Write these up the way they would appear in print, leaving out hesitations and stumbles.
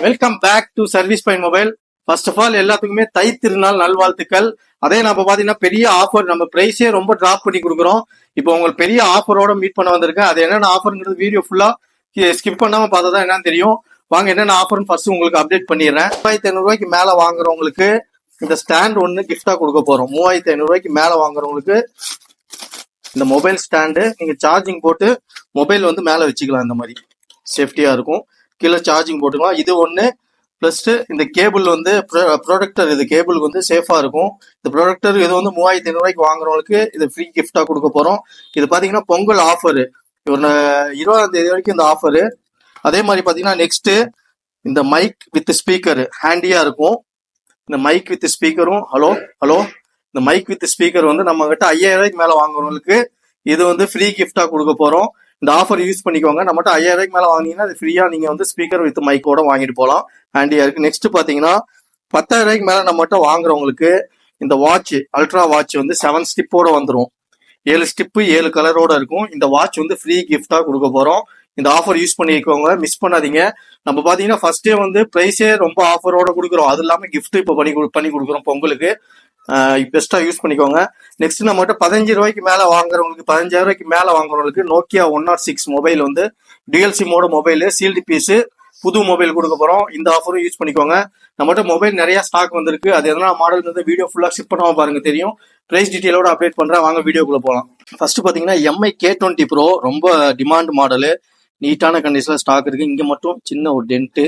Welcome back to service point mobile. First of all எல்லாத்துக்குமே தை திருநாள் நல்வாழ்த்துக்கள். அதே நம்ம பாத்தீங்கன்னா பெரிய ஆஃபர், நம்ம பிரைஸே ரொம்ப டிராப் பண்ணி கொடுக்குறோம். இப்போ உங்களுக்கு பெரிய ஆஃபரோட மீட் பண்ண வந்திருக்கேன். அது என்னென்ன ஆஃபர்ங்கிறது வீடியோ ஃபுல்லா ஸ்கிப் பண்ணாம பார்த்தா தான் என்னன்னு தெரியும். வாங்க என்னென்ன ஆஃபர்னு ஃபர்ஸ்ட் உங்களுக்கு அப்டேட் பண்ணிடுறேன். 3500 மேல வாங்குறவங்களுக்கு இந்த ஸ்டாண்ட் ஒன்னு கிஃப்டா கொடுக்க போறோம். 3500 மேல வாங்குறவங்களுக்கு இந்த மொபைல் ஸ்டாண்டு, நீங்க சார்ஜிங் போட்டு மொபைல் வந்து மேல வச்சுக்கலாம். இந்த மாதிரி சேஃப்டியா இருக்கும். கீழே சார்ஜிங் போட்டுக்கலாம். இது ஒன்று ப்ளஸ் இந்த கேபிள் வந்து ப்ரொடக்டர், இது கேபிள் வந்து சேஃபா இருக்கும். இந்த ப்ரொடக்டர் இது வந்து 3500 வாங்குறவங்களுக்கு இது ஃப்ரீ கிஃப்டா கொடுக்க போறோம். இது பாத்தீங்கன்னா பொங்கல் ஆஃபர், 20ஆம் தேதி வரைக்கும் இந்த ஆஃபரு. அதே மாதிரி பாத்தீங்கன்னா நெக்ஸ்ட் இந்த மைக் வித் ஸ்பீக்கர் ஹேண்டியா இருக்கும். இந்த மைக் வித் ஸ்பீக்கரும் ஹலோ இந்த மைக் வித் ஸ்பீக்கர் வந்து நம்ம கிட்ட 5000 மேல வாங்குறவங்களுக்கு இது வந்து ஃப்ரீ கிஃப்டா கொடுக்க போறோம். இந்த ஆஃபர் யூஸ் பண்ணிக்கோங்க. நம்மகிட்ட 5000 மேல வாங்கினீங்கன்னா அது ஃப்ரீயா நீங்க வந்து ஸ்பீக்கர் வித் மைக்கோட வாங்கிட்டு போகலாம். ஹேண்டியா இருக்கு. நெக்ஸ்ட் பாத்தீங்கன்னா 10,000 மேல நம்மகிட்ட வாங்குறவங்களுக்கு இந்த வாட்ச், அல்ட்ரா வாட்ச் வந்து 7 ஸ்டிப்போட வந்துடும். 7 ஸ்டிப்பு 7 கலரோட இருக்கும். இந்த வாட்ச் வந்து ஃப்ரீ கிஃப்டா கொடுக்க போறோம். இந்த ஆஃபர் யூஸ் பண்ணிக்கோங்க, மிஸ் பண்ணாதீங்க. நம்ம பாத்தீங்கன்னா ஃபர்ஸ்டே வந்து பிரைஸே ரொம்ப ஆஃபரோட கொடுக்குறோம். அது இல்லாம கிஃப்ட் இப்போ பண்ணி கொடுக்குறோம் பொங்கலுக்கு. பெஸ்டா யூஸ் பண்ணிக்கோங்க. நெக்ஸ்ட் நம்மகிட்ட 15,000 மேல வாங்குறவங்களுக்கு, 15,000 மேல வாங்குறவங்களுக்கு நோக்கியா 106 மொபைல் வந்து டியூயல் சிம்மோட மொபைல், சீல்டு பீஸ், புது மொபைல் கொடுக்க போறோம். இந்த ஆஃபரும் யூஸ் பண்ணிக்கோங்க. நம்மகிட்ட மொபைல் நிறைய ஸ்டாக் வந்திருக்கு. அது எதனா மாடல் வந்து வீடியோ ஃபுல்லா ஷிப் பண்ணாம பாருங்க, தெரியும். பிரைஸ் டீடைலோட அப்டேட் பண்றேன், வாங்க வீடியோக்குள்ள போகலாம். ஃபர்ஸ்ட் பாத்தீங்கன்னா MI K20 Pro, ரொம்ப டிமாண்ட் மாடலு, நீட்டான கண்டிஷன்ல ஸ்டாக் இருக்கு. இங்க மட்டும் சின்ன ஒரு டென்ட்,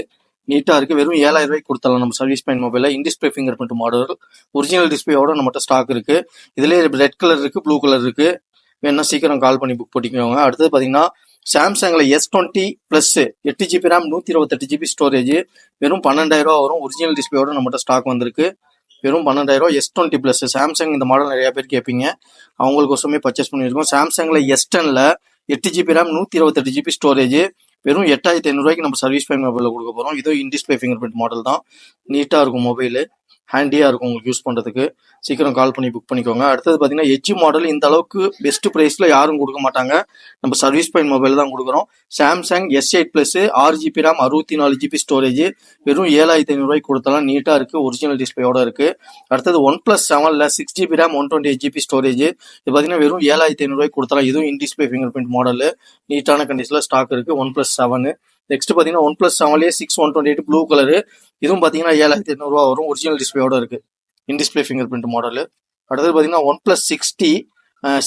நீட்டா இருக்கு. வெறும் 7,000 கொடுத்தலாம் நம்ம service point mobile. In display finger print model, original டிஸ்பிளேயோட நம்மகிட்ட ஸ்டாக் இருக்கு. இதுல ரெட் கலர் இருக்கு, ப்ளூ கலர் இருக்கு. வேணா சீக்கிரம் கால் பண்ணி புக் பண்ணிக்கோங்க. அடுத்தது பாத்தீங்கன்னா சாம்சங்ல S20 plus 8GB RAM 128GB storage, வெறும் 12,000 வரும். ஒரிஜினல் டிஸ்பிளேயோட நம்மகிட்ட ஸ்டாக் வந்திருக்கு. வெறும் 12,000 S20 பிளஸ். சாம்சங் இந்த மாடல் நிறைய பேர் கேட்பீங்க, அவங்களுக்கோசமே பர்ச்சேஸ் பண்ணிருக்கோம். சாம்சங்ல S10ல 8GB RAM 128GB ஸ்டோரேஜ், வெறும் 8,500 நம்ம சர்வீஸ் பாயிண்ட் மொபைல கொடுக்க போறோம். இதோ இன்டிஸ்பிளே ஃபிங்கர் பிரிண்ட் மாடல் தான். நீட்டா இருக்கும் மொபைல், ஹேண்டியா இருக்கும் உங்களுக்கு யூஸ் பண்றதுக்கு. சீக்கிரம் கால் பண்ணி புக் பண்ணிக்கோங்க. அடுத்தது பாத்தீங்கன்னா எட்ஜ் மாடல், இந்த அளவுக்கு பெஸ்ட் பிரைஸ்ல யாரும் கொடுக்க மாட்டாங்க. நம்ம சர்வீஸ் பாயிண்ட் மொபைல் தான் கொடுக்குறோம். Samsung S8 plus 6GB RAM 64GB storage, வெறும் 7,500 கொடுத்தலாம். நீட்டா இருக்கு, ஒரிஜினல் டிஸ்பிளேயோட இருக்கு. அடுத்தது OnePlus 7ல 6GB RAM 128GB storage, இது பாத்தீங்கன்னா வெறும் 7,500 கொடுத்தலாம். இதுவும் இன்டிஸ்பிளே ஃபிங்கர் பிரிண்ட் மாடல், நீட்டான கண்டிஷன்ல ஸ்டாக் இருக்கு. OnePlus 7. நெக்ஸ்ட் பாத்தீங்கன்னா OnePlus 7லயே 6/128 ப்ளூ கலர், இதுவும் பாத்தீங்கன்னா 7,500 வரும். ஒரிஜினல் டிஸ்பிளேயோட இருக்கு, இன்டிஸ்பிளே ஃபிங்கர் பிரிண்ட் மாடல். அடுத்தது பாத்தீங்கன்னா OnePlus 60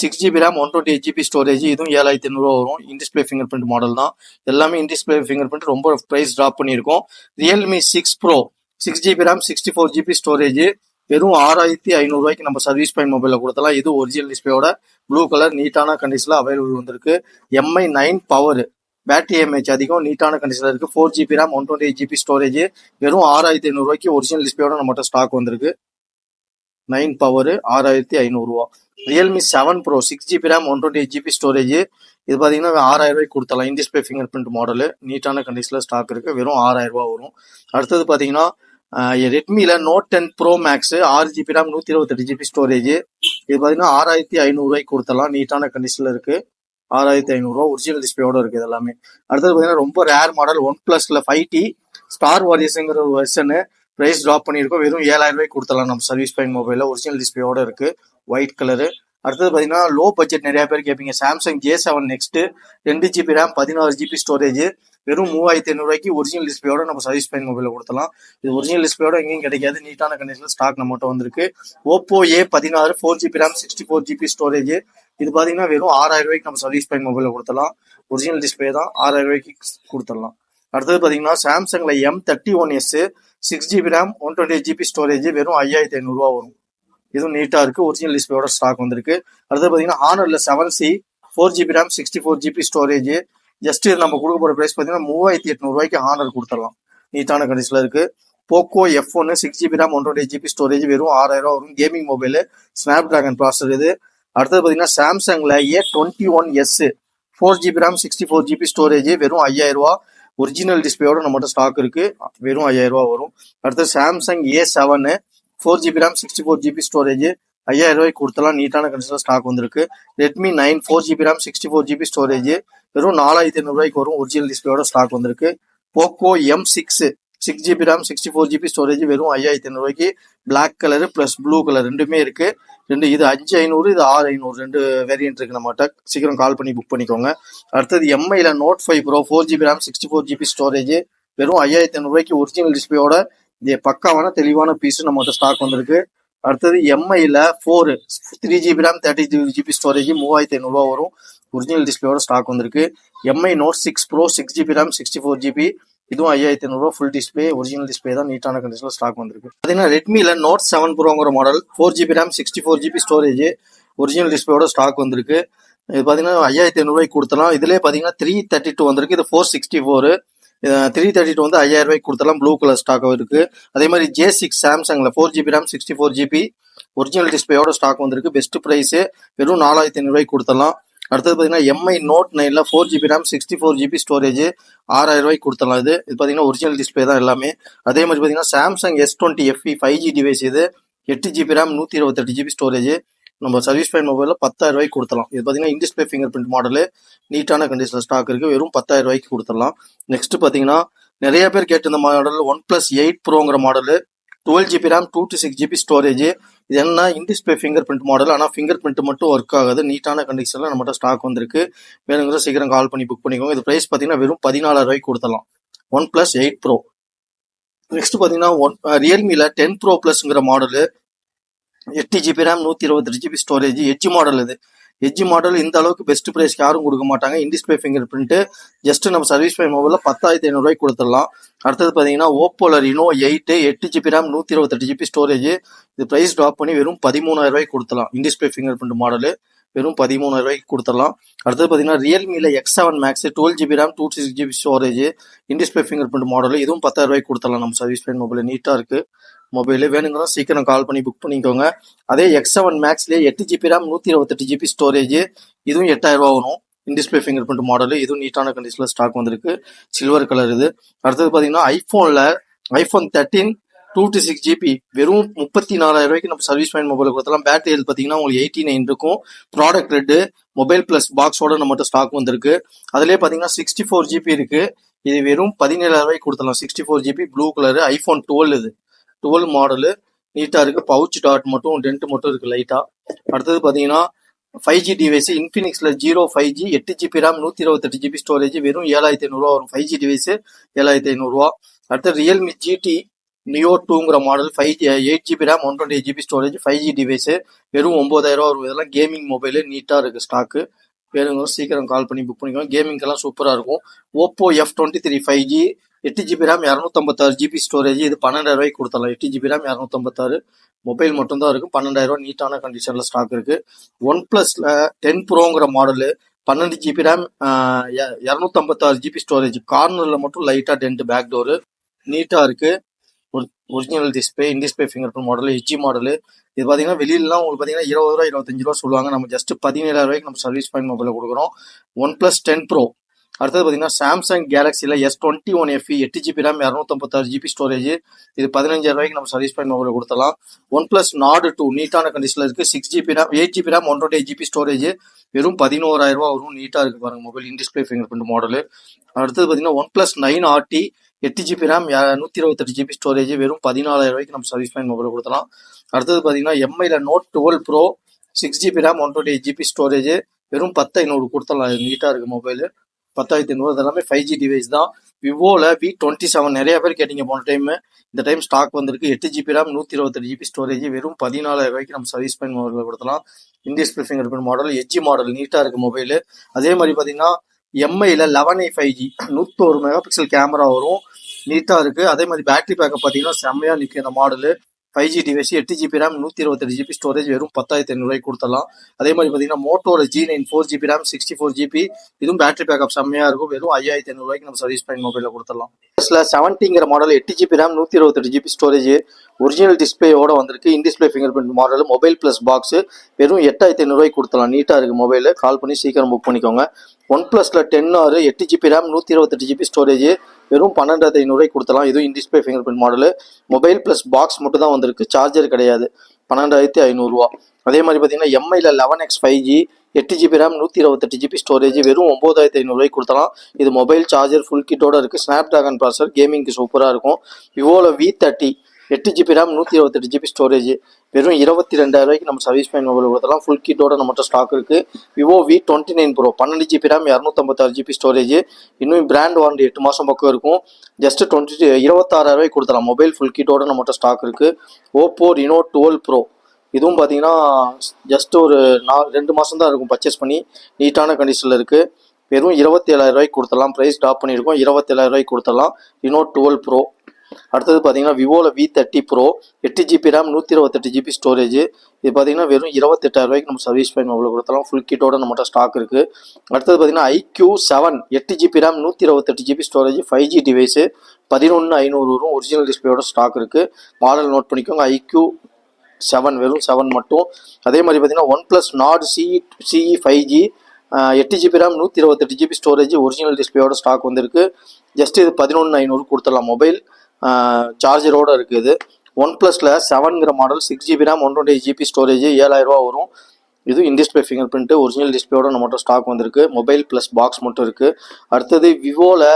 6GB RAM 128GB storage, இதுவும் 7,500 வரும். இன்டிஸ்பிளே ஃபிங்கர் பிரிண்ட் மாடல் தான். எல்லாமே இன்டிஸ்பிளே ஃபிங்கர் பிரிண்ட், ரொம்ப பிரைஸ் டிராப் பண்ணியிருக்கோம். Realme 6 Pro 6GB RAM 64GB storage, வெறும் 6,500 நம்ம சர்வீஸ் பாயிண்ட் மொபைல கொடுத்தலாம். இது ஒரிஜினல் டிஸ்பிளேயோட ப்ளூ கலர், நீட்டான கண்டிஷன்ல அவைலபிள் வந்திருக்கு. MI 9 பவர், பேட்டரி எம்ஏஹெச் அதிகம், நீட்டான கண்டிஷன்ல இருக்கு. 4GB RAM 128GB ஸ்டோரேஜ், வெறும் 6,500 ஒரிஜினல் டிஸ்பிளேயோட நம்மகிட்ட ஸ்டாக் வந்திருக்கு. 9 power 6,500. Realme 7 Pro 6GB RAM 128GB storage, இது பாத்தீங்கன்னா 6,000 கொடுத்தலாம். இன்டிஸ்பிளே ஃபிங்கர் பிரிண்ட் மாடல், நீட்டான கண்டிஷன்ல ஸ்டாக் இருக்கு. வெறும் 6,000 வரும். அடுத்தது பாத்தீங்கன்னா ரெட்மில Note 10 Pro Max 6GB RAM 128GB storage, இது பாத்தீங்கன்னா 6,500 கொடுத்தலாம். நீட்டான கண்டிஷன்ல இருக்கு. 6,500 ஒரிஜினல் டிஸ்பிளேயோட இருக்கு எல்லாமே. அடுத்தது பாத்தீங்கன்னா ரொம்ப ரேர் மாடல் OnePlusல 5T ஸ்டார் வாரியர்ஸ்ங்கிற ஒரு வெர்ஷனு, பிரைஸ் டிராப் பண்ணிருக்கோம். வெறும் 7,000 கொடுத்தலாம் நம்ம சர்வீஸ் பாயிண்ட் மொபைல. ஒரிஜினல் டிஸ்பிளேயோட இருக்கு, ஒயிட் கலரு. அடுத்தது பாத்தீங்கன்னா லோ பட்ஜெட் நிறைய பேர் கேட்பீங்க, Samsung J7 next 2GB RAM 16GB storage, வெறும் 3,500 ஒரிஜினல் டிஸ்பிளேயோட நம்ம சர்வீஸ் பாயிண்ட் மொபைல கொடுத்தலாம். இது ஒரிஜினல் டிஸ்பிளேயோட எங்கேயும் கிடைக்காது, நீட்டான கண்டிஷன்ல ஸ்டாக் நம்மகிட்ட வந்திருக்கு. Oppo A16 4GB RAM 64GB storage, இது பாத்தீங்கன்னா வெறும் 6,000 நம்ம service point mobile கொடுத்தலாம். Original display தான், 6,000 கொடுத்துடலாம். அடுத்தது பாத்தீங்கன்னா சாம்சங்ல M31s 6GB RAM 128GB storage, வெறும் 5,500 வரும். இதுவும் நீட்டா இருக்கு, ஒரிஜினல் டிஸ்பிளேயோட ஸ்டாக் வந்திருக்கு. அடுத்தது பாத்தீங்கன்னா Honorல 7C 4GB RAM 64GB storage, just நம்ம கொடுக்க போற பிரைஸ் பாத்தீங்கன்னா 3,800 Honor கொடுத்துடலாம். நீட்டான கண்டிஷன்ல இருக்கு. Poco F1 6GB RAM 128GB storage, வெறும் 6,000 வரும். Gaming mobile, snap dragon processor இது. அடுத்தது பாத்தீங்கன்னா சாம்சங்ல A21s 4GB RAM 64GB storage, வெறும் 5,000. ஒரிஜினல் டிஸ்பிளேயோட நம்மகிட்ட ஸ்டாக் இருக்கு, வெறும் 5,000 வரும். அடுத்தது Samsung A7 4GB RAM 64GB storage, 5,000 கொடுத்தலாம். நீட்டான கண்டிஷன்ல ஸ்டாக் வந்திருக்கு. Redmi 9 4GB RAM 64GB storage, வெறும் 4,500 வரும். ஒரிஜினல் டிஸ்பிளேயோட ஸ்டாக் வந்திருக்கு. Poco M6 6 GB RAM 64 GB storage வெறும் 5500 black colour plus blue colour ரெண்டுமே இருக்கு. இது 5500, இது 6500 ரெண்டு வேரியன்ட் இருக்கு நம்மகிட்ட. சீக்கிரம் கால் பண்ணி புக் பண்ணிக்கோங்க. அடுத்தது எம்ஐல Note 5 Pro 4 GB RAM 64 GB storage வெறும் 5500 ஒரிஜினல் டிஸ்பிளேயோட இது பக்காவான தெளிவான பீஸ் நம்மகிட்ட ஸ்டாக் வந்திருக்கு. அடுத்தது எம்ஐல 4 3 GB RAM 32 GB ஸ்டோரேஜ் 3500 வரும். ஒரிஜினல் டிஸ்பிளேயோட ஸ்டாக் வந்திருக்கு. Mi Note 6 Pro 6 GB RAM 64 GB இதுவும் 5500 ஃபுல் டிஸ்பிளே ஒரிஜினல் டிஸ்பிளே தான் நீட்டான கண்டிஷன்ல ஸ்டாக் வந்திருக்கு. பாத்தீங்கன்னா ரெட்மில Note 7 Proங்கிற model 4 GB RAM 64 GB storage original டிஸ்பிளேயோட ஸ்டாக் வந்திருக்கு. இது பாத்தீங்கன்னா 5500 கொடுத்தலாம். இதுலயே பாத்தீங்கன்னா 332 வந்திருக்கு. இது 464. 332 வந்து 5000 கொடுத்தலாம். ப்ளூ கலர் ஸ்டாக் இருக்கு. அதே மாதிரி J6 சாம்சங்ல 4 GB RAM 64 GB ஒரிஜினல் டிஸ்பிளேயோட ஸ்டாக் வந்திருக்கு. பெஸ்ட் பிரைஸ் வெறும் 4500 கொடுத்தலாம். அடுத்தது பாத்தீங்கன்னா எம்ஐ Note 9ல 4 GB RAM 64 GB ஸ்டோரேஜ் 6000 கொடுத்தலாம். இது பாத்தீங்கன்னா ஒரிஜினல் டிஸ்பிளே தான் எல்லாமே. அதே மாதிரி பாத்தீங்கன்னா Samsung S20 FE 5G device இது 8 GB RAM 128 GB ஸ்டோரேஜ் நம்ம சர்வீஸ் பாயிண்ட் மொபைல்ல 10000 கொடுத்தலாம். இது பாத்தீங்கன்னா இன்டிஸ்பிளே ஃபிங்கர் பிரிண்ட் மாடல் நீட்டான கண்டிஷன்ல ஸ்டாக் இருக்கு. வெறும் 10000 கொடுத்துடலாம். நெக்ஸ்ட் பாத்தீங்கன்னா நிறைய பேர் கேட்டு இந்த மாடல் OnePlus 8 Proங்கிற model 12 GB RAM 226 GB storage. இது என்ன இன்டிஸ்பிளே ஃபிங்கர் பிரிண்ட் மாடல். ஆனால் ஃபிங்கர் பிரிண்ட் மட்டும் ஒர்க் ஆகாது. நீட்டான கண்டிஷன்ல நம்மகிட்ட ஸ்டாக் வந்திருக்கு. வேணுங்கிற சீக்கிரம் கால் பண்ணி புக் பண்ணிக்கோங்க. இது பிரைஸ் பார்த்தீங்கன்னா வெறும் 14000 கொடுத்தலாம். OnePlus 8 Pro. நெக்ஸ்ட் பார்த்தீங்கன்னா ரியல்மில 10 Pro Plusங்கிற model 8 GB RAM 128 GB storage edge model. இது எட்ஜ் மாடல் இந்த அளவுக்கு பெஸ்ட் பிரைஸ்க்கு யாரும் கொடுக்க மாட்டாங்க. இன்டிஸ்பிளே ஃபிங்கர் பிரிண்ட் ஜஸ்ட் நம்ம சர்வீஸ் பை மொபைலில் 10500 கொடுத்துடலாம். அடுத்தது பார்த்தீங்கன்னா ஓப்போல Reno 8 GB RAM 128 GB storage. இது பிரைஸ் ட்ராப் பண்ணி வெறும் 13000 கொடுத்தலாம். இன்டிஸ்பிளே ஃபிங்கர் பிரிண்ட் மாடல் வெறும் 13000 கொடுத்துடலாம். அடுத்தது பார்த்தீங்கன்னா ரியல்மில X7 Max 12 GB RAM 256 GB storage in-display finger print model இதுவும் 10000 கொடுத்துடலாம். நம்ம சர்வீஸ் பை மொபைல் நீட்டா இருக்கு. மொபைல் வேணுங்கிறதா சீக்கிரம் கால் பண்ணி புக் பண்ணிக்கோங்க. அதே X7 Maxலயே 8 GB RAM 128 GB storage இதுவும் 8000 வரும். இன்டிஸ்பிளே ஃபிங்கர் பிரிண்ட் மாடல் இதுவும் நீட்டான கண்டிஷன்ல ஸ்டாக் வந்திருக்கு. சில்வர் கலர் இது. அடுத்தது பாத்தீங்கன்னா iPhone 13 226 GB வெறும் 34000 நம்ம சர்வீஸ் பாயிண்ட் மொபைல் கொடுத்தலாம். பேட்டரி ஹெல்த் பாத்தீங்கன்னா உங்களுக்கு 89 இருக்கும். ப்ராடக்ட் ரெட் மொபைல் பிளஸ் பாக்ஸோட நம்மகிட்ட ஸ்டாக் வந்திருக்கு. அதுலயே பாத்தீங்கன்னா 64 GB இருக்கு. இது வெறும் 17000 கொடுத்தலாம். 64 GB ப்ளூ கலர் iPhone 12 இது 12 மாடலு நீட்டா இருக்கு. பவுச் டாட் மட்டும் டென்ட் மட்டும் இருக்கு லைட்டா. அடுத்தது பாத்தீங்கன்னா 5G டிவைஸ் இன்ஃபினிக்ஸ்ல 5G 8 GB RAM 128 GB storage வெறும் 7500 வரும். 5G device 7500. அடுத்து ரியல்மி GT Neo 2ங்கிற model 8 GB RAM 128 GB storage 5G device வெறும் 9000 வரும். இதெல்லாம் கேமிங் மொபைல் நீட்டா இருக்கு ஸ்டாக்கு. வேணுங்க சீக்கிரம் கால் பண்ணி புக் பண்ணிக்கோங்க. கேமிங்க்கெல்லாம் சூப்பரா இருக்கும். Oppo F23 5G 8 GB RAM 256 GB storage இது 12000 கொடுத்தலாம். 8 GB RAM 256 மொபைல் மட்டும் தான் இருக்கு. 12000 நீட்டான கண்டிஷன்ல ஸ்டாக் இருக்கு. OnePlusல 10 Proங்கிற model 12 GB RAM 256 GB storage கார்னர்ல மட்டும் லைட்டா டென்ட் பேக் டோர் நீட்டா இருக்கு. Original display in display finger print model edge model. இது பாத்தீங்கன்னா வெளியிலாம் உங்களுக்கு பாத்தீங்கன்னா 20 25 சொல்லுவாங்க. நம்ம ஜஸ்ட் 17000 நம்ம சர்வீஸ் பாயிண்ட் மொபைல கொடுக்குறோம். OnePlus 10 Pro. அடுத்தது பாத்தீங்கன்னா சாம்சங் கேலக்சில S21 FE 8 GB RAM 256 GB storage இது 15000 நம்ம service point mobile கொடுத்தலாம். OnePlus Nord 2 நீட்டான கண்டிஷன்ல இருக்கு. 6 GB RAM 8 GB RAM 128 GB storage வெறும் 11000 வரும். நீட்டா இருக்கு பாருங்க mobile in-display finger print model. அடுத்தது பாத்தீங்கன்னா OnePlus 9 RT 8 GB RAM 128 GB storage வெறும் 14000 நம்ம சர்வீஸ் பாயிண்ட் மொபைல கொடுத்தலாம். அடுத்தது பாத்தீங்கன்னா எம்ஐல Note 12 Pro 6 GB RAM 128 GB storage வெறும் 10500 கொடுத்தலாம். நீட்டா இருக்கு மொபைல் 10500. இதெல்லாமே 5G டிவைஸ் தான். விவோல V27 நிறைய பேர் கேட்டீங்க போன டைம். இந்த டைம் ஸ்டாக் வந்திருக்கு. 8 GB RAM 128 GB ஸ்டோரேஜ் வெறும் 14000 நம்ம சர்வீஸ் பாயிண்ட் மொபைல கொடுத்தலாம். In display finger print model edge model நீட்டா இருக்கு மொபைல். அதே மாதிரி பாத்தீங்கன்னா எம்ஐல 11i 5G 101 மெகாபிக்சல் கேமரா வரும். நீட்டா இருக்கு. அதே மாதிரி பேட்டரி பேக்கப் பாத்தீங்கன்னா செம்மையா நிற்கும் இந்த model. 5G device 8 GB RAM 128 GB storage வெறும் 10500 கொடுத்தலாம். அதே மாதிரி பாத்தீங்கன்னா மோட்டோல G9 4 GB RAM 64 GB இதுவும் பேட்டரி பேக்கப் செம்மையா இருக்கும். வெறும் 5500 நம்ம சர்வீஸ் பாயிண்ட் மொபைல கொடுத்துடலாம். 70ங்கிற model 8 GB RAM 128 GB storage original டிஸ்பிளேயோட வந்திருக்கு. In display finger print model mobile plus box வெறும் 8500 கொடுத்தலாம். நீட்டா இருக்கு மொபைல். கால் பண்ணி சீக்கிரம் புக் பண்ணிக்கோங்க. OnePlusல 10R 8 GB RAM 128 GB storage வெறும் 12500 கொடுத்தலாம். இதுவும் in-display finger print model mobile plus box மட்டும் தான் வந்திருக்கு. சார்ஜர் கிடையாது. 12500. அதே மாதிரி பாத்தீங்கன்னா எம்ஐல 11X 5G 8 GB RAM 128 GB storage வெறும் 9500 கொடுத்தலாம். இது மொபைல் சார்ஜர் ஃபுல் கிட்டோட இருக்குது. ஸ்னாப் டிராகன் ப்ராசர், கேமிங்க்கு சூப்பராக இருக்கும். விவோவில் V30 8 GB RAM 128 GB storage வெறும் 22,000 நம்ம சர்வீஸ் பண்ணி மொபைல் கொடுத்தலாம். ஃபுல் கிட்டோட நம்மகிட்ட ஸ்டாக் இருக்குது. Vivo V29 bro 12 GB RAM 256 GB storage. இன்னும் பிராண்ட் வாரண்டி 8 மாதம் பக்கம் இருக்கும். ஜஸ்ட் 26,000 கொடுத்தலாம். மொபைல் ஃபுல் கிட்டோட நம்மகிட்ட ஸ்டாக் இருக்குது. ஓப்போ Reno 12 ப்ரோ இதுவும் பார்த்தீங்கன்னா ஜஸ்ட் ஒரு 2 மாதம் தான் இருக்கும் பர்ச்சேஸ் பண்ணி. நீட்டான கண்டிஷனில் இருக்குது. வெறும் 27,000 கொடுத்துடலாம். ப்ரைஸ் ட்ராப் பண்ணியிருக்கோம். 27,000 கொடுத்துடலாம். Reno 12 bro. அடுத்தது பார்த்தீங்கன்னா விவோவில் V30 bro 8 GB RAM 128 GB storage. இது பார்த்தீங்கன்னா வெறும் 28,000 நம்ம சர்வீஸ் பண்ணி மொபைல் கொடுத்தலாம். ஃபுல் கிட்டோட நம்மகிட்ட ஸ்டாக் இருக்குது. அடுத்தது பார்த்தீங்கன்னா iQ7 8 GB RAM 128 GB storage 5G device 11,500 வரும். ஒரிஜினல் டிஸ்பிளேயோட ஸ்டாக் இருக்குது. மாடல் நோட் பண்ணிக்கோங்க. iQ7 வெறும் 7 மட்டும். அதே மாதிரி பார்த்தீங்கன்னா OnePlus Nord CE 5G 8 GB RAM 128 GB storage original டிஸ்பிளேயோட ஸ்டாக் வந்திருக்கு. ஜஸ்ட் இது 11,500 கொடுத்துடலாம். மொபைல் சார்ஜரோடு இருக்குது. OnePlusல 7ங்கிற model 6 GB RAM 128 GB storage 7,000 வரும். இது இன்டிஸ்பிளே ஃபிங்கர் பிரிண்ட் ஒரிஜினல் டிஸ்பிளேயோட நம்மகிட்ட ஸ்டாக் வந்திருக்கு. மொபைல் ப்ளஸ் பாக்ஸ் மட்டும் இருக்குது. அடுத்தது விவோவில்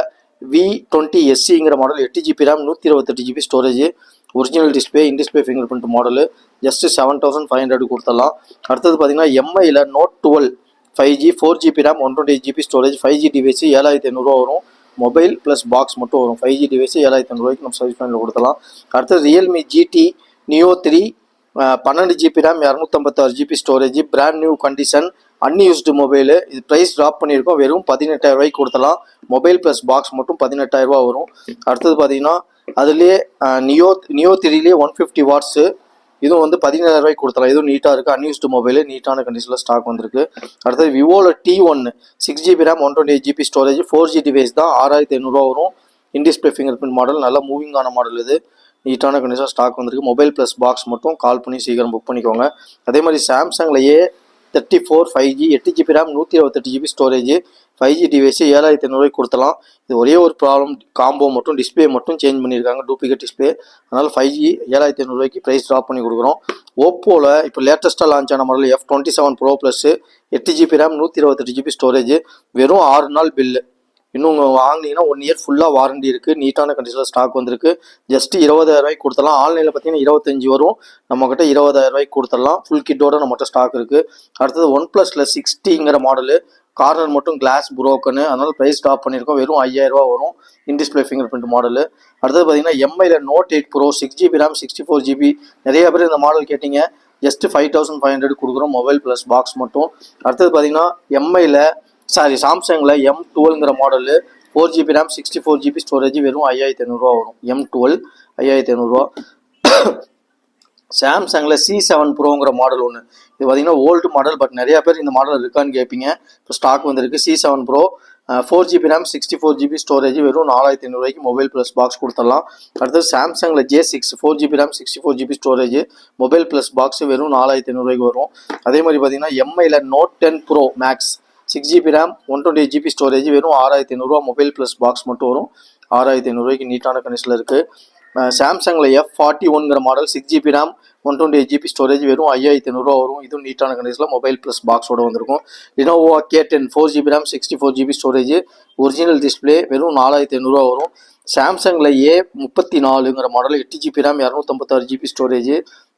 V20 SCங்கிற model 8 GB RAM 128 GB storage original display in display finger print model just 7,500 கொடுத்துடலாம். அடுத்தது பார்த்தீங்கன்னா எம்ஐயில் Note 12 5G 4GB RAM 128 GB storage 5G device 7,500 வரும். மொபைல் ப்ளஸ் பாக்ஸ் மட்டும் வரும். 5G டிவைஸ் 7,500 நம்ம சர்வீஸ் பண்ணியில் கொடுத்தலாம். அடுத்தது Realme GT Neo 3 12 GB RAM 256 GB storage brand new condition unused mobile. இது ப்ரைஸ் ட்ராப் பண்ணியிருக்கோம். வெறும் 18,000 கொடுத்தலாம். மொபைல் ப்ளஸ் பாக்ஸ் மட்டும் 18,000 வரும். அடுத்தது பார்த்தீங்கன்னா அதுலேயே நியோ 3லேயே 150 வாட்ஸு இதுவும் வந்து 17,000 கொடுத்தலாம். இதுவும் நீட்டாக இருக்குது. அன்யூஸ்டு மொபைலு நீட்டான கண்டிஷனில் ஸ்டாக் வந்திருக்கு. அடுத்தது விவோவில் T1 6 GB RAM 128 GB storage 4G device தான் 6,500 வரும். இன்டிஸ்பிளே ஃபிங்கர் பிரிண்ட் மாடல் நல்லா மூவிங்கான மாடல். இது நீட்டான கண்டிஷன் ஸ்டாக் வந்திருக்கு. மொபைல் ப்ளஸ் பாக்ஸ் மட்டும் கால் பண்ணி சீக்கிரம் புக் பண்ணிக்கோங்க. அதே மாதிரி சாம்சங்கில் A34 5G 8 GB RAM 128 GB storage 5G device 7,500 கொடுத்தலாம். இது ஒரே ஒரு ப்ராப்ளம், காம்போ மட்டும் டிஸ்பிளே மட்டும் சேஞ்ச் பண்ணியிருக்காங்க, டூப்ளிகேட் டிஸ்பிளே. அதனால் 5G 7,500 ப்ரைஸ் ட்ராப் பண்ணி கொடுக்குறோம். ஓப்போவில் இப்போ லேட்டஸ்ட்டாக லான்ச் ஆன model F27 bro plus 8 GB RAM 128 GB storage வெறும் 6 நாள் பில்லு. இன்னும் வாங்கினீங்கன்னா 1 இயர் ஃபுல்லாக வாரண்டி இருக்குது. நீட்டான கண்டிஷனில் ஸ்டாக் வந்திருக்கு. ஜஸ்ட் 20,000 கொடுத்துடலாம். ஆன்லைனில் பார்த்தீங்கன்னா 25 வரும். நம்மக்கிட்ட 20,000 கொடுத்துடலாம். ஃபுல் கிட்டோட நம்மகிட்ட ஸ்டாக் இருக்குது. அடுத்தது OnePlusல 60ங்கிற மாடலு கார்னர் மட்டும் கிளாஸ் புரோக்கனு. அதனால் ப்ரைஸ் ட்ராப் பண்ணியிருக்கோம். வெறும் 5,000 வரும். In display finger print model. அடுத்தது பார்த்தீங்கன்னா எம்ஐயில் Note 8 bro 6 GB RAM 64 GB நிறைய பேர் இந்த மாடல் கேட்டிங்க. ஜஸ்ட் 5,500 கொடுக்குறோம். மொபைல் ப்ளஸ் பாக்ஸ் மட்டும். அடுத்தது பார்த்தீங்கன்னா எம்ஐயில் சாம்சங்கில் M12ங்கிற model 4GB RAM 64 GB storage வெறும் 5,500 வரும். M12 5,500. சாம்சங்கில் C7 ப்ரோங்கிற மாடல் ஒன்று. இது பார்த்தீங்கன்னா ஓல்டு மாடல், பட் நிறையா பேர் இந்த மாடல் இருக்கான்னு கேட்பீங்க. இப்போ ஸ்டாக் வந்திருக்கு. C7 bro 4GB RAM 64 GB storage வெறும் 4,500 மொபைல் ப்ளஸ் பாக்ஸ் கொடுத்துடலாம். அடுத்தது சாம்சங்கில் J6 4GB RAM 64 GB storage mobile plus box வெறும் 4,500 வரும். அதே மாதிரி பார்த்தீங்கன்னா எம்ஐயில் Note 10 pro max 6GB RAM 128 GB storage வெறும் 6,500 மொபைல் ப்ளஸ் பாக்ஸ் மட்டும் வரும். 6,500 நீட்டான கண்டிஷனில் இருக்குது. சாம்சங்கில் F41ங்கிற model 6GB RAM 128 GB storage வெறும் 5,500 வரும். இதுவும் நீட்டான கண்டிஷனில் மொபைல் ப்ளஸ் பாக்ஸோட வந்திருக்கும். Lenovo K10 4GB RAM 64 GB storage original display வெறும் 4,500 வரும். சாம்சங்கில் A34ங்கிற model 8GB RAM 256 GB storage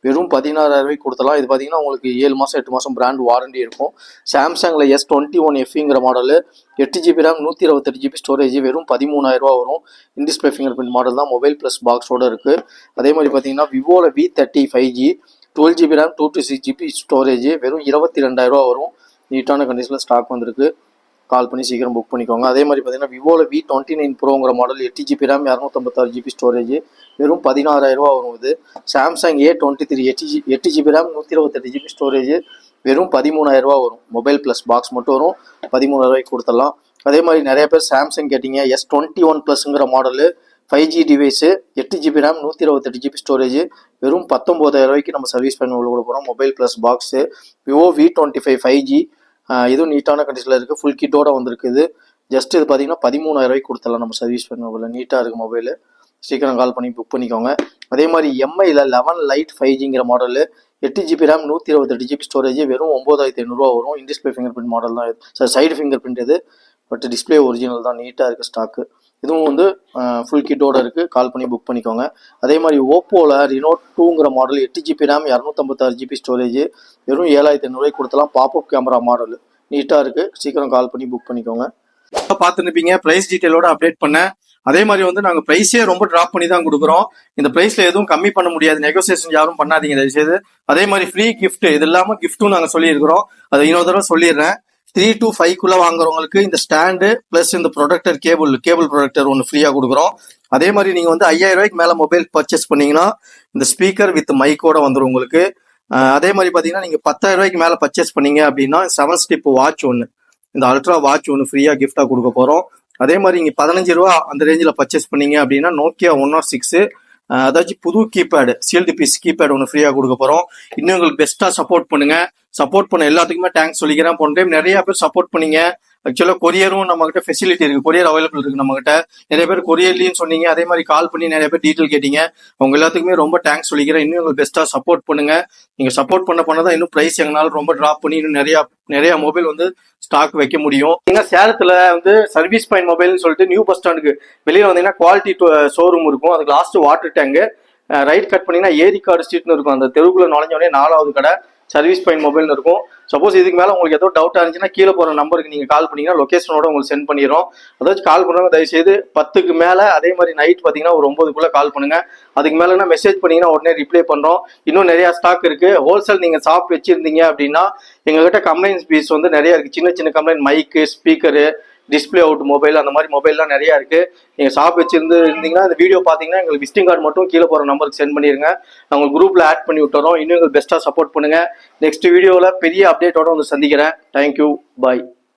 வெறும் 16,000 கொடுத்தலாம். இது பார்த்தீங்கன்னா உங்களுக்கு 7 மாதம் 8 மாதம் பிராண்ட் வாரண்டி இருக்கும். சாம்சங்கில் S21 FEங்கிற model 8GB RAM 128 GB storage வெறும் 13,000 வரும். இன்டிஸ்பிளே ஃபிங்கர் பிரிண்ட் மாடல் தான். மொபைல் ப்ளஸ் பாக்ஸோடு இருக்குது. அதே மாதிரி பார்த்தீங்கன்னா விவோவில் V30 5G 12GB RAM 226 GB storage வெறும் 22,000 வரும். நீட்டான கண்டிஷனில் ஸ்டாக் வந்திருக்கு. கால் பண்ணி சீக்கிரம் புக் பண்ணிக்கோங்க. அதே மாதிரி பார்த்தீங்கன்னா விவோவில் V29 ப்ரோங்கிற model 8GB RAM 256 GB storage வெறும் 16,000 வரும். இது Samsung A23 8GB RAM 128 GB storage வெறும் 13,000 வரும். மொபைல் ப்ளஸ் பாக்ஸ் மட்டும் வரும். 13,000 கொடுத்துடலாம். அதே மாதிரி நிறைய பேர் சாம்சங் கேட்டிங்க. S21 ப்ளஸ்ங்கிற model 5G device 8GB RAM 128 GB storage வெறும் 19,000 நம்ம சர்வீஸ் பண்ணி உள்ள போகிறோம். Mobile plus box. Vivo V25 5G இதுவும் நீட்டான கண்டிஷனில் இருக்குது. ஃபுல் கிட்டோட வந்திருக்குது. ஜஸ்ட் இது பார்த்தீங்கன்னா 13,000 கொடுத்துடலாம் நம்ம சர்வீஸ் பண்ண மொபைலில். நீட்டாக இருக்குது மொபைலு. சீக்கிரம் கால் பண்ணி புக் பண்ணிக்கோங்க. அதே மாதிரி எம்ஐயில் 11 லைட் 5Gங்கிற model 8GB RAM 128GB storage வெறும் 9500 வரும். இன்டிஸ்பிளே ஃபிங்கர் பிரிண்ட் மாடல் தான் சார், சைடு ஃபிங்கர் பிரிண்ட் இது, பட் டிஸ்பிளே ஒரிஜினல் தான், நீட்டாக இருக்குது ஸ்டாக்கு. இதுவும் வந்து ஃபுல் கிட்டோட இருக்குது, கால் பண்ணி புக் பண்ணிக்கோங்க. அதே மாதிரி ஓப்போவில் Reno 2ங்கிற model 8GB RAM 256GB storage வெறும் 7500 கொடுத்தலாம். பாப்அப் கேமரா மாடல் நீட்டாக இருக்குது, சீக்கிரம் கால் பண்ணி புக் பண்ணிக்கோங்க. பார்த்துருப்பீங்க, ப்ரைஸ் டீட்டெயிலோட அப்டேட் பண்ணேன். அதே மாதிரி வந்து நாங்கள் ப்ரைஸே ரொம்ப ட்ராப் பண்ணி தான் கொடுக்குறோம். இந்த ப்ரைஸில் எதுவும் கம்மி பண்ண முடியாது, நெகோசியேஷன் யாரும் பண்ணாதீங்க தயவுசெய்து. அதே மாதிரி ஃப்ரீ கிஃப்ட், இது இல்லாமல் கிஃப்ட்டும் நாங்கள் சொல்லியிருக்கிறோம், அதை இன்னொரு தடவை சொல்லிடுறேன். 3 to 5 வாங்குறவங்களுக்கு இந்த ஸ்டாண்டு ப்ளஸ் இந்த ப்ரொடக்டர் கேபிள் ப்ரொடக்டர் ஒன்று ஃப்ரீயாக கொடுக்குறோம். அதே மாதிரி நீங்கள் வந்து 5000 ரூபாய்க்கு மேலே மொபைல் பர்ச்சேஸ் பண்ணீங்கன்னா இந்த ஸ்பீக்கர் வித் மைக்கோட வந்துடும் உங்களுக்கு. அதே மாதிரி பார்த்தீங்கன்னா நீங்கள் 10000 ரூபாய்க்கு மேலே பர்ச்சேஸ் பண்ணீங்க அப்படின்னா 7 ஸ்டெப் வாட்ச் ஒன்று, இந்த அல்ட்ரா வாட்ச் ஒன்று ஃப்ரீயாக கிஃப்டாக கொடுக்க போகிறோம். அதே மாதிரி நீங்கள் 15 ரூபா அந்த ரேஞ்சில் பர்ச்சேஸ் பண்ணீங்க அப்படின்னா நோக்கியா 106 அதாச்சும் புது கீபேடு சீல்டு பீஸ் கீபேட் ஒன்று ஃப்ரீயாக கொடுக்க போகிறோம். இன்னும் உங்களுக்கு பெஸ்ட்டாக சப்போர்ட் பண்ணுங்க. சப்போர்ட் பண்ண எல்லாத்துக்குமே தேங்க்ஸ் சொல்லிக்கிறேன். போன டைம் நிறைய பேர் சப்போர்ட் பண்ணீங்க. ஆக்சுவலாக கொரியரும் நம்மகிட்ட ஃபெசிலிட்டி இருக்குது, கொரியர் அவைலபிள் இருக்குது நம்மகிட்ட. நிறைய பேர் கொரியர்லையும் சொன்னீங்க, அதே மாதிரி கால் பண்ணி நிறைய பேர் டீட்டெயில் கேட்டீங்க. அவங்க எல்லாத்துக்குமே ரொம்ப தேங்க்ஸ் சொல்லிக்கிறேன். இன்னும் உங்களுக்கு பெஸ்ட்டாக சப்போர்ட் பண்ணுங்க. நீங்கள் சப்போர்ட் பண்ண தான் இன்னும் ப்ரைஸ் எங்களால் ரொம்ப ட்ராப் பண்ணி இன்னும் நிறைய மொபைல் வந்து ஸ்டாக் வைக்க முடியும். நீங்கள் சேலத்தில் வந்து சர்வீஸ் பாயிண்ட் மொபைல்னு சொல்லிட்டு நியூ பஸ் ஸ்டாண்டுக்கு வெளியே வந்தீங்கன்னா குவாலிட்டி ஷோரூம் இருக்கும். அதுக்கு last water tank right cut பண்ணீங்கன்னா ஏரிக்காடு ஸ்ட்ரீட்னு இருக்கும். அந்த தெருவுக்குள்ள நுழைஞ்சோடனே 4வது கடை சர்வீஸ் பாயிண்ட் மொபைல்னு இருக்கும். சப்போஸ் இதுக்கு மேலே உங்களுக்கு ஏதோ டவுட்டாக இருந்துச்சுன்னா கீழே போகிற நம்பருக்கு நீங்கள் கால் பண்ணீங்கன்னா லொக்கேஷனோட உங்களுக்கு சென்ட் பண்ணிடுறோம். அதாச்சும் கால் பண்ணுறவங்க தயவுசெய்து 10க்கு மேலே, அதே மாதிரி நைட் பார்த்தீங்கன்னா ஒரு 9க்குள்ளே கால் பண்ணுங்க. அதுக்கு மேலேனா மெசேஜ் பண்ணீங்கன்னா உடனே ரிப்ளை பண்ணுறோம். இன்னும் நிறையா ஸ்டாக் இருக்குது. ஹோல்சேல் நீங்கள் ஷாப் வச்சுருந்தீங்க அப்படின்னா எங்ககிட்ட கம்ப்ளைண்ட்ஸ் பீஸ் வந்து நிறையா இருக்குது. சின்ன கம்ப்ளைண்ட், மைக்கு, ஸ்பீக்கரு, டிஸ்பிளே அவுட் மொபைல், அந்த மாதிரி மொபைல்லாம் நிறையா இருக்குது. நீங்கள் ஷாப் இருந்தீங்கன்னா இந்த வீடியோ பார்த்தீங்கன்னா எங்களுக்கு விசிட்டிங் கார்டு மட்டும் கீழே போகிற நம்பருக்கு சென்ட் பண்ணிடுங்க. நான் உங்களுக்கு குரூப்பில் ஆட் பண்ணி விட்டுறோம். இன்னும் எங்களுக்கு பெஸ்ட்டாக சப்போர்ட் பண்ணுங்கள். நெக்ஸ்ட் வீடியோவில் பெரிய அப்டேட்டோட வந்து சந்திக்கிறேன். தேங்க்யூ, பாய்.